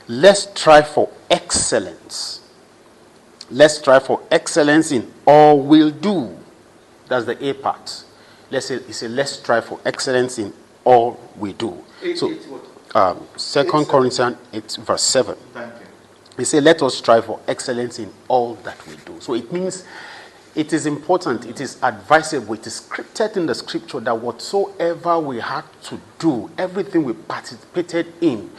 Let's try for excellence. Let's try for excellence in all we'll do. That's the A part. Let's try for excellence in all we do. So, 2 Corinthians 8, verse 7. Thank you. He said, let us strive for excellence in all that we do. So it means it is important, it is advisable, it is scripted in the scripture that whatsoever we had to do, everything we participated in,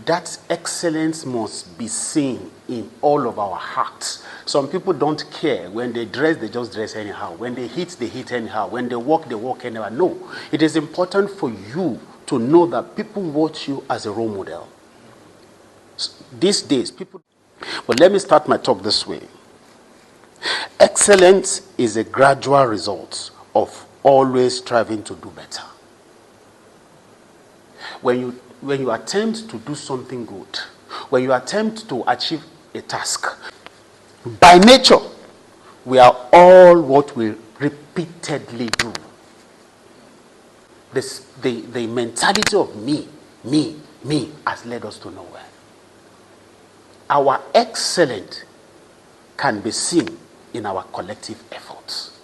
that excellence must be seen in all of our hearts. Some people don't care. When they dress, they just dress anyhow. When they hit anyhow. When they walk anyhow. No. It is important for you to know that people watch you as a role model. These days, people... But let me start my talk this way. Excellence is a gradual result of always striving to do better. When you attempt to do something good, when you attempt to achieve a task, by nature, we are all what we repeatedly do. The mentality of me has led us to nowhere. Our excellence can be seen in our collective efforts.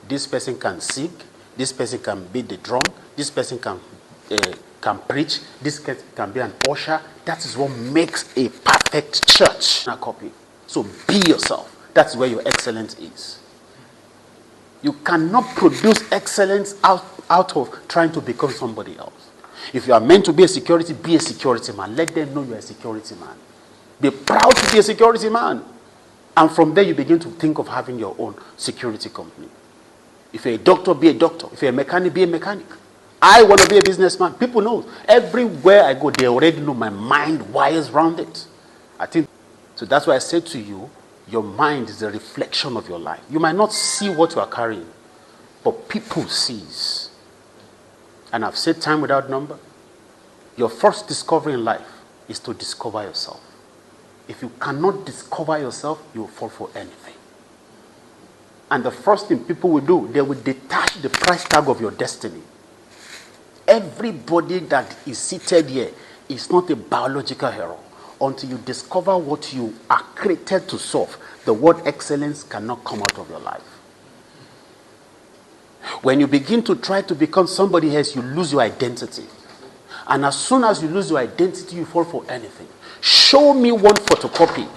This person can sing, this person can beat the drum, this person can preach, this can be an usher. That is what makes a perfect church. A copy. So be yourself. That's where your excellence is. You cannot produce excellence out of trying to become somebody else. If you are meant to be a security, be a security man. Let them know you are a security man. Be proud to be a security man. And from there you begin to think of having your own security company. If you're a doctor, be a doctor. If you're a mechanic, be a mechanic. I want to be a businessman. People know. Everywhere I go, they already know my mind wires around it. I think so. That's why I said to you, your mind is a reflection of your life. You might not see what you are carrying, but people sees. And I've said time without number. Your first discovery in life is to discover yourself. If you cannot discover yourself, you will fall for anything. And the first thing people will do, they will detach the price tag of your destiny. Everybody that is seated here is not a biological hero. Until you discover what you are created to solve, the word excellence cannot come out of your life. When you begin to try to become somebody else, you lose your identity. And as soon as you lose your identity, you fall for anything. Show me one photocopy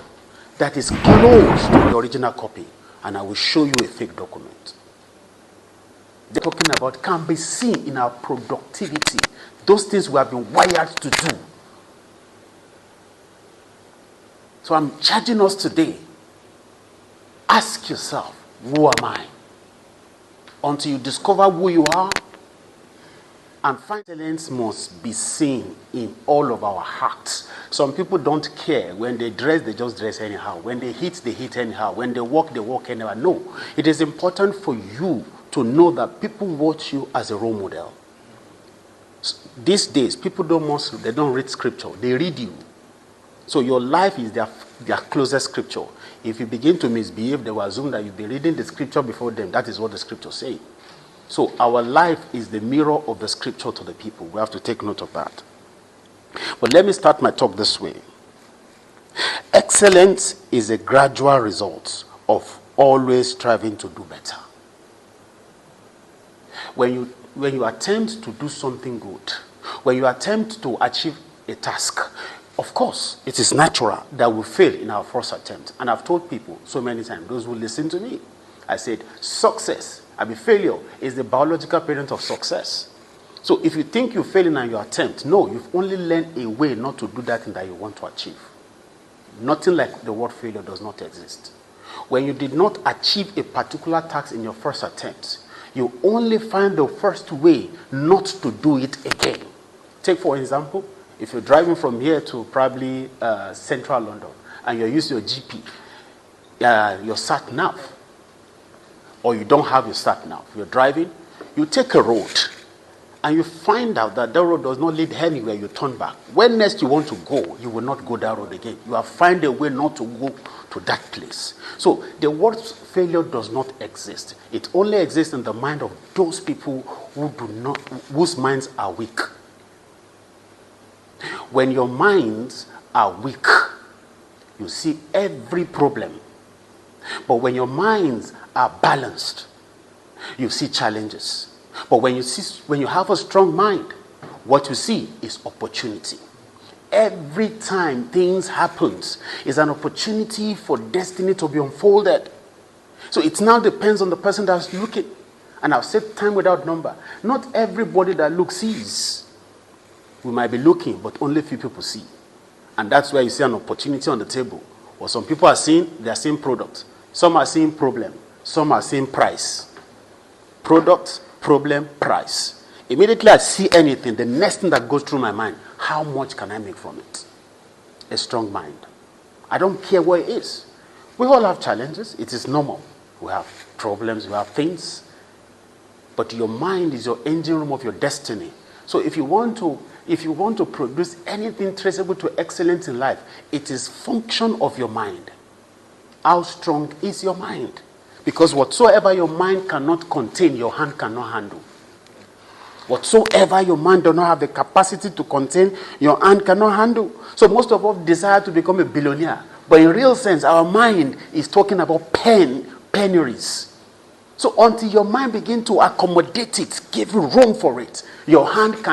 that is close to the original copy, and I will show you a fake document. They're talking about can be seen in our productivity. Those things we have been wired to do. So I'm charging us today. Ask yourself, who am I? Until you discover who you are, and excellence must be seen in all of our hearts. Some people don't care. When they dress, they just dress anyhow. When they hit anyhow. When they walk anyhow. No. It is important for you to know that people watch you as a role model. These days, people they don't read scripture. They read you. So your life is their closest scripture. If you begin to misbehave, they will assume that you've been reading the scripture before them. That is what the scripture says. So our life is the mirror of the scripture to the people. We have to take note of that. But let me start my talk this way. Excellence is a gradual result of always striving to do better. When you attempt to do something good, when you attempt to achieve a task, of course, it is natural that we fail in our first attempt. And I've told people so many times, those who listen to me, I said, failure is the biological parent of success. So if you think you fail in your attempt, no, you've only learned a way not to do that thing that you want to achieve. Nothing like the word failure does not exist. When you did not achieve a particular task in your first attempt, you only find the first way not to do it again. Take for example, if you're driving from here to probably central London and you use your GP, your sat nav, or you don't have your sat nav, you're driving, you take a road and you find out that the road does not lead anywhere, you turn back. When next you want to go, you will not go that road again. You have found a way not to go to that place. So the word failure does not exist. It only exists in the mind of those people whose minds are weak. When your minds are weak, you see every problem. But when your minds are balanced, you see challenges. But when you have a strong mind, what you see is opportunity. Every time things happen is an opportunity for destiny to be unfolded. So it now depends on the person that's looking. And I've said time without number, not everybody that looks sees. We might be looking, but only few people see. And that's where you see an opportunity on the table. Or some people are seeing their same product. Some are seeing problem. Some are seeing price. Product, problem, price. Immediately I see anything, the next thing that goes through my mind, how much can I make from it? A strong mind. I don't care what it is. We all have challenges. It is normal. We have problems, we have things. But your mind is your engine room of your destiny. So if you want to produce anything traceable to excellence in life, it is function of your mind. How strong is your mind? Because whatsoever your mind cannot contain, your hand cannot handle. Whatsoever your mind does not have the capacity to contain, your hand cannot handle. So most of us desire to become a billionaire. But in real sense, our mind is talking about penuries. So until your mind begins to accommodate it, give room for it, your hand can